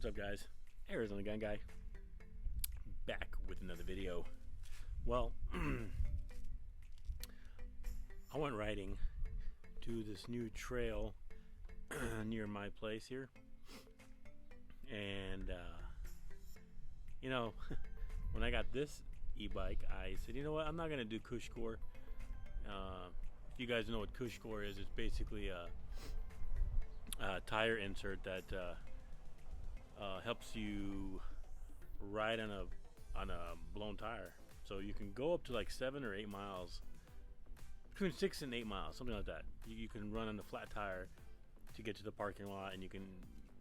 What's up, guys? Arizona Gun Guy back with another video. Well, I went riding to this new trail near my place here, and you know, when I got this e-bike, I said, you know what, I'm not gonna do Cushcore. If you guys know what Cushcore is, it's basically a tire insert that helps you ride on a blown tire. So you can go up to like 7 or 8 miles, between 6 and 8 miles, something like that. You can run on a flat tire to get to the parking lot, and you can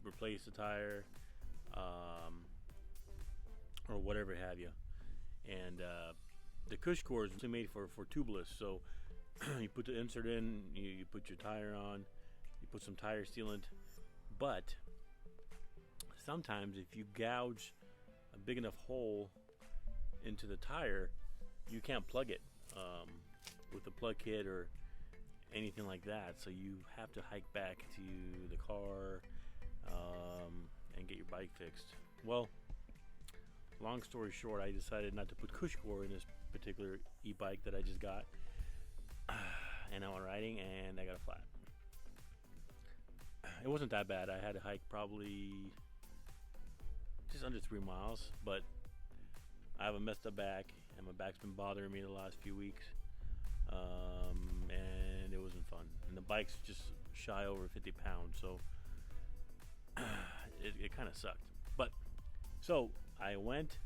replace the tire or whatever have you. And the Cushcore is made for tubeless. So you put the insert in, you put your tire on, you put some tire sealant, but sometimes if you gouge a big enough hole into the tire, you can't plug it with a plug kit or anything like that. So you have to hike back to the car and get your bike fixed. Well, long story short, I decided not to put Cushcore in this particular e-bike that I just got, and I went riding and I got a flat. It wasn't that bad. I had to hike probably just under 3 miles, but I have a messed up back, and my back's been bothering me the last few weeks, and it wasn't fun. And the bike's just shy over 50 pounds, so it kind of sucked. But so I went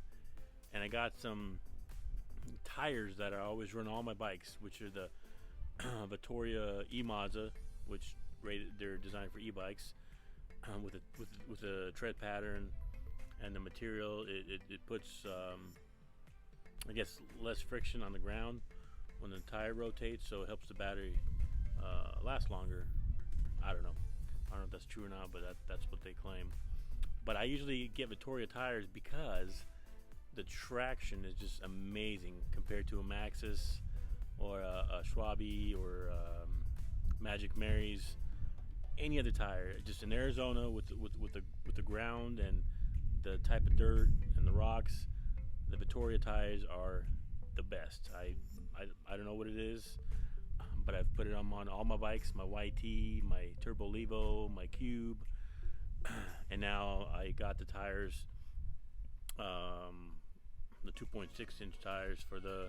and I got some tires that I always run all my bikes, which are the Vittoria E-Mazda, which they're designed for e-bikes, with a tread pattern. And the material, it puts I guess less friction on the ground when the tire rotates, so it helps the battery last longer. I don't know if that's true or not, but that's what they claim. But I usually get Vittoria tires because the traction is just amazing compared to a Maxxis or a Schwabe or Magic Mary's, any other tire. Just in Arizona with the ground and the type of dirt and the rocks, the Vittoria tires are the best. I don't know what it is, but I've put it on all my bikes, my YT, my Turbo Levo, my Cube, and now I got the tires, the 2.6 inch tires for the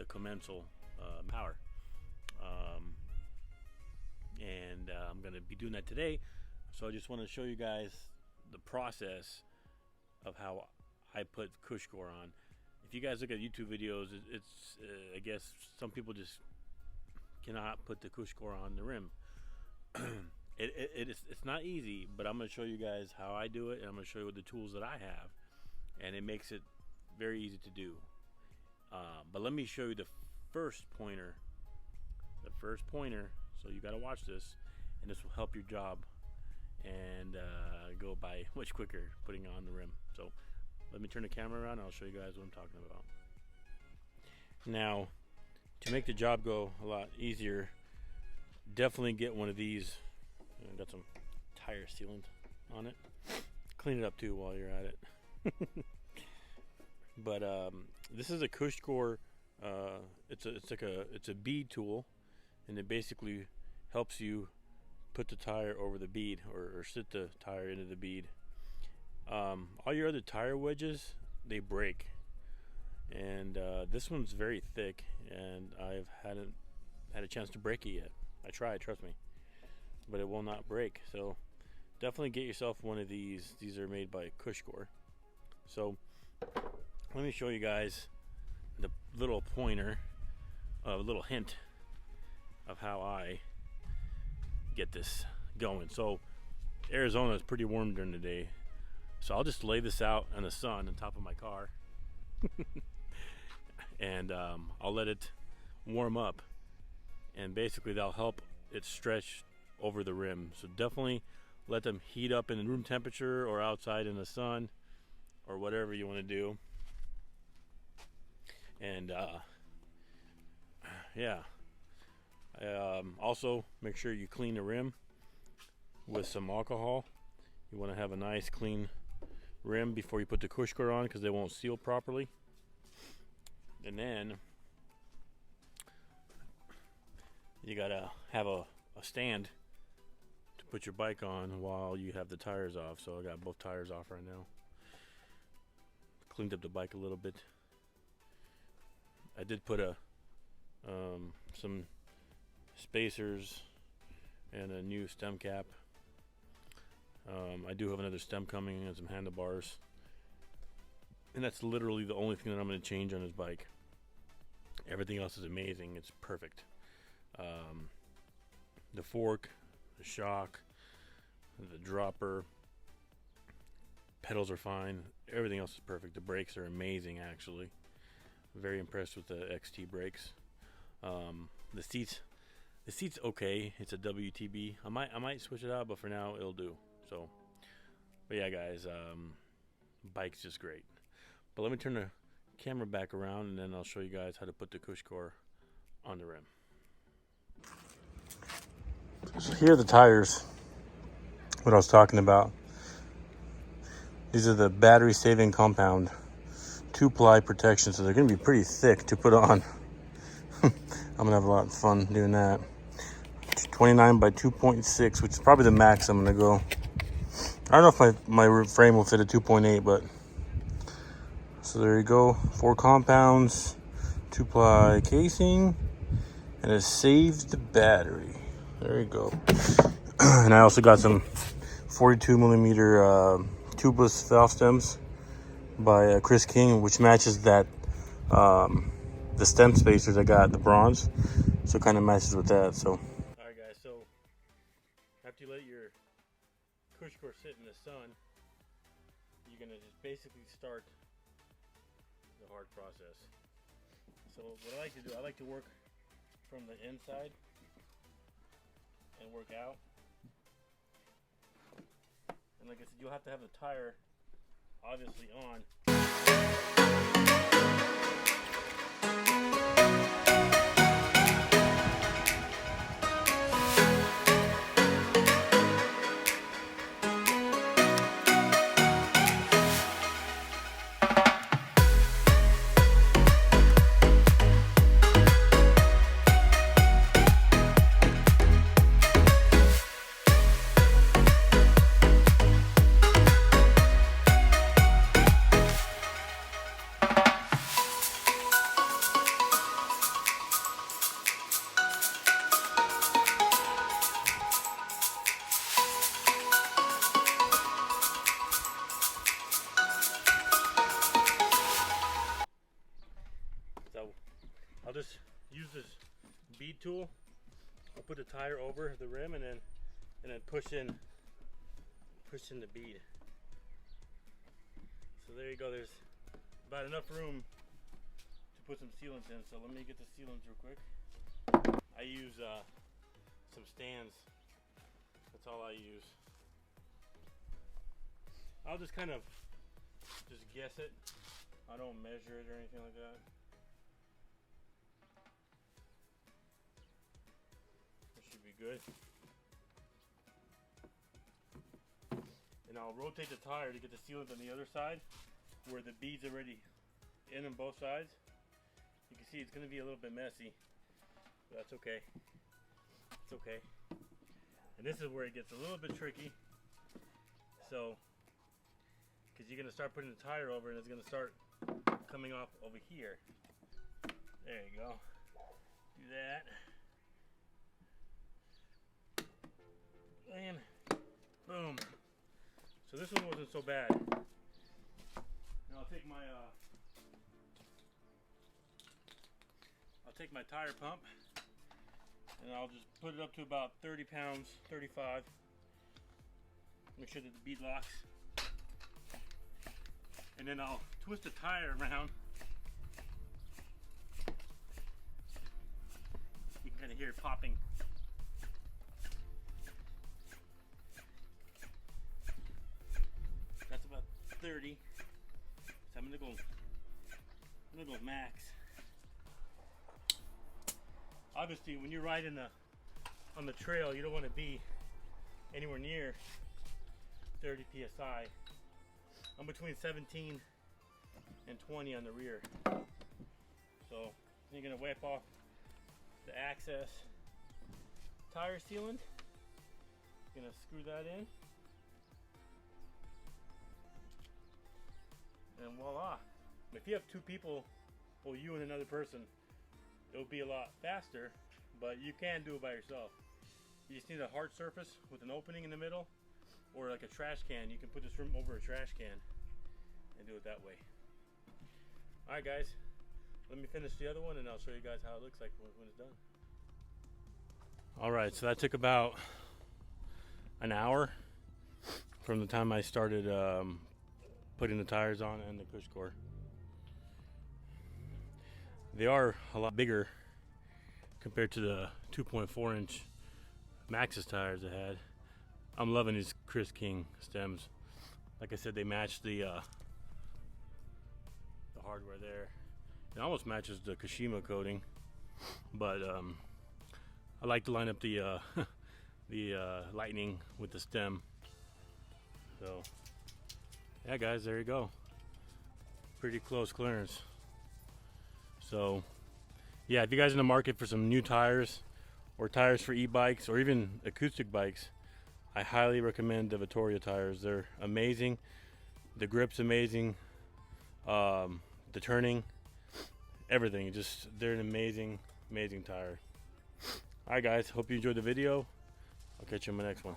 Commensal power, and I'm gonna be doing that today. So I just want to show you guys the process of how I put Cushcore on. If you guys look at YouTube videos, it's I guess some people just cannot put the Cushcore on the rim. It's not easy, but I'm going to show you guys how I do it, and I'm going to show you the tools that I have, and it makes it very easy to do. But let me show you the first pointer. So you got to watch this, and this will help your job and go by much quicker putting on the rim. So let me turn the camera around and I'll show you guys what I'm talking about. Now, to make the job go a lot easier, definitely get one of these. Got some tire sealant on it. Clean it up too while you're at it. But this is a Cushcore. It's a bead tool, and it basically helps you put the tire over the bead, or sit the tire into the bead. All your other tire wedges, they break, and this one's very thick, and I've hadn't had a chance to break it yet. I tried, trust me, but it will not break. So definitely get yourself one of these. These are made by Cushcore. So let me show you guys the little pointer, a little hint of how I get this going. So Arizona is pretty warm during the day, so I'll just lay this out in the sun on top of my car and I'll let it warm up, and basically that'll help it stretch over the rim. So definitely let them heat up in room temperature or outside in the sun or whatever you want to do. And yeah, also make sure you clean the rim with some alcohol. You want to have a nice clean rim before you put the Cushcore on because they won't seal properly. And then you gotta have a stand to put your bike on while you have the tires off. So I got both tires off right now. Cleaned up the bike a little bit. I did put some spacers and a new stem cap. I do have another stem coming and some handlebars. And that's literally the only thing that I'm going to change on this bike. Everything else is amazing. It's perfect. The fork, the shock, the dropper, pedals are fine. Everything else is perfect. The brakes are amazing, actually. Very impressed with the XT brakes. The seats okay. It's a WTB. I might switch it out, but for now it'll do. So, but yeah, guys, bike's just great. But let me turn the camera back around, and then I'll show you guys how to put the Cushcore on the rim. So here are the tires. What I was talking about. These are the battery saving compound 2-ply protection, so they're going to be pretty thick to put on. I'm going to have a lot of fun doing that. 29 by 2.6, which is probably the max I'm going to go. I don't know if my frame will fit a 2.8, but so there you go. 4 compounds, 2-ply casing, and a saved battery. There you go. And I also got some 42 millimeter tubeless valve stems by Chris King, which matches that the stem spacers I got, the bronze, so it kind of matches with that. So all right, guys, so after you let your Cushcore sit in the sun, you're gonna just basically start the hard process. So what I like to do, I like to work from the inside and work out. And like I said, you'll have to have the tire obviously on. I'll just use this bead tool. I'll put the tire over the rim and then push in the bead. So there you go. There's about enough room to put some sealant in. So let me get the sealant real quick. I use some stands. That's all I use. I'll just kind of just guess it. I don't measure it or anything like that. Should be good. And I'll rotate the tire to get the sealant on the other side where the bead's already in on both sides. You can see it's going to be a little bit messy, but that's okay. It's okay. And this is where it gets a little bit tricky. So, because you're going to start putting the tire over and it's going to start coming off over here. There you go. Do that. And boom. So this one wasn't so bad. Now I'll take my tire pump and I'll just put it up to about 30 pounds, 35. Make sure that the bead locks. And then I'll twist the tire around. You can kind of hear it popping. That's about 30. So I'm gonna go max. Obviously, when you're riding on the trail, you don't want to be anywhere near 30 psi. I'm between 17 and 20 on the rear. So you're gonna wipe off the access tire sealant. Gonna screw that in, and voila. If you have two people, or you and another person, it'll be a lot faster, but you can do it by yourself. You just need a hard surface with an opening in the middle, or like a trash can. You can put this rim over a trash can and do it that way. Alright guys, let me finish the other one and I'll show you guys how it looks like when it's done. Alright, so that took about an hour from the time I started putting the tires on and the Cushcore. They are a lot bigger compared to the 2.4 inch Maxxis tires I had. I'm loving these Chris King stems. Like I said, they match the hardware there. It almost matches the Kashima coating, but I like to line up the lightning with the stem. So yeah guys, there you go. Pretty close clearance. So yeah, if you guys are in the market for some new tires or tires for e-bikes or even acoustic bikes, I highly recommend the Vittoria tires. They're amazing. The grip's amazing. The turning, everything. They're an amazing tire. Alright guys, hope you enjoyed the video. I'll catch you in my next one.